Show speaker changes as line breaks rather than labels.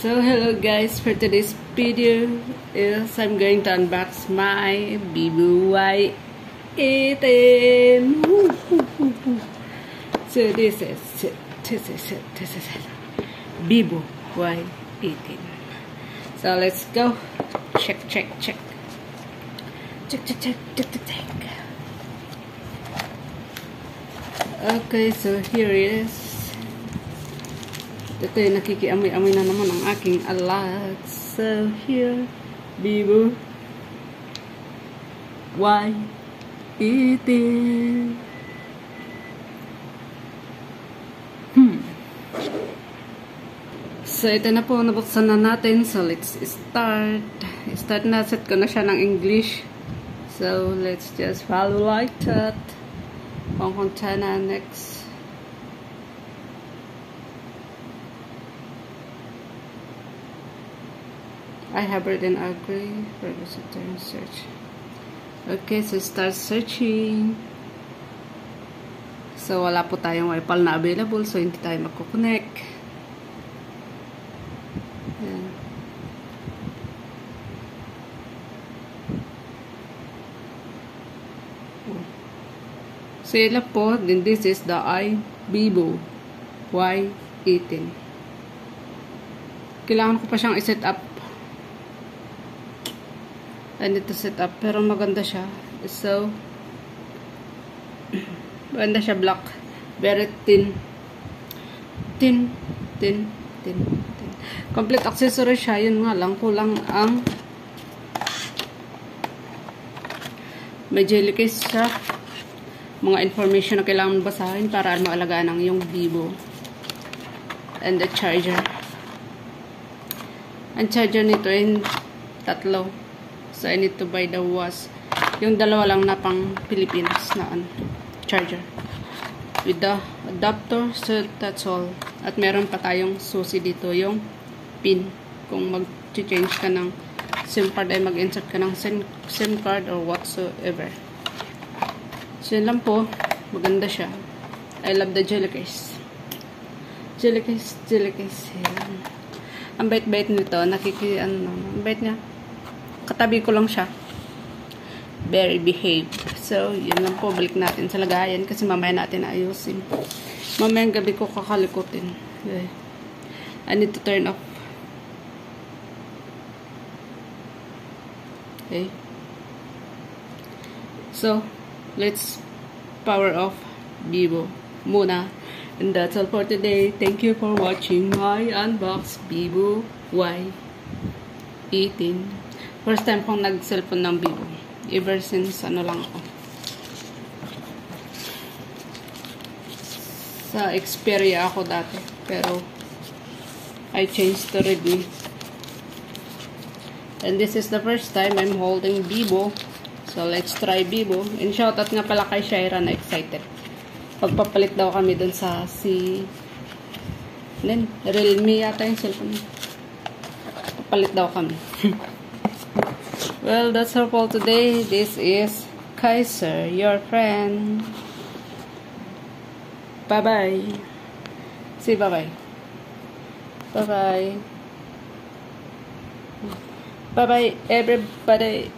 So hello guys, for today's video is I'm going to unbox my Bibo Y18. So this is it. Bibo Y18. So let's go. Check. Okay, so here it is. Ito yung nakikiamoy-amoy na naman ang aking alat. So, here, Bibo Y18. So, ito na po, nabuksan na natin. So, let's start. Start na, set ko na siya ng English. So, let's just follow like that. Pupunta na next. I have read and agree for the term search. Okay, so start searching. So, wala po tayong Wi-Fi na available, so hindi tayo magkukonek. Yan. So, yun po, then this is the Bibo Y18. Kailangan ko pa siyang i-set up. I need to set up, pero maganda siya. So, maganda siya, black. Very thin. Thin. Complete accessory siya. Yun nga lang, kulang ang may jelly case siya. Mga information na kailangan basahin para maalagaan ang iyong Bibo. And the charger. Ang charger nito ay tatlo. So, I need to buy the was. Yung dalawa lang na pang Pilipinas na charger. With the adapter. So, that's all. At meron pa tayong susi dito. Yung pin. Kung mag-change ka ng SIM card ay mag-insert ka ng SIM card or whatsoever. So, yun lang po. Maganda siya. I love the jelly case. Jelly case. Yan. Ang bait-bait nito. Ang bait niya. Katabi ko lang siya. Very behaved. So, yun lang po. Balik natin sa lagayan kasi mamaya natin ayusin. Mamayang gabi ko kakalikutin. Okay. I need to turn off. Okay. So, let's power off Bibo muna. And that's all for today. Thank you for watching my unbox Bibo Y18. First time kong nag-cellphone ng Bibo. Ever since, lang ako. Sa Xperia ako dati. Pero, I changed to Redmi. And this is the first time I'm holding Bibo. So, let's try Bibo. And shoutout nga pala kay Shaira na excited. Pagpapalit daw kami dun sa Realme yata yung cellphone. Papalit daw kami. Well, that's all for today. This is Kaiser, your friend. Bye-bye. Say bye-bye. Bye-bye. Bye-bye, everybody.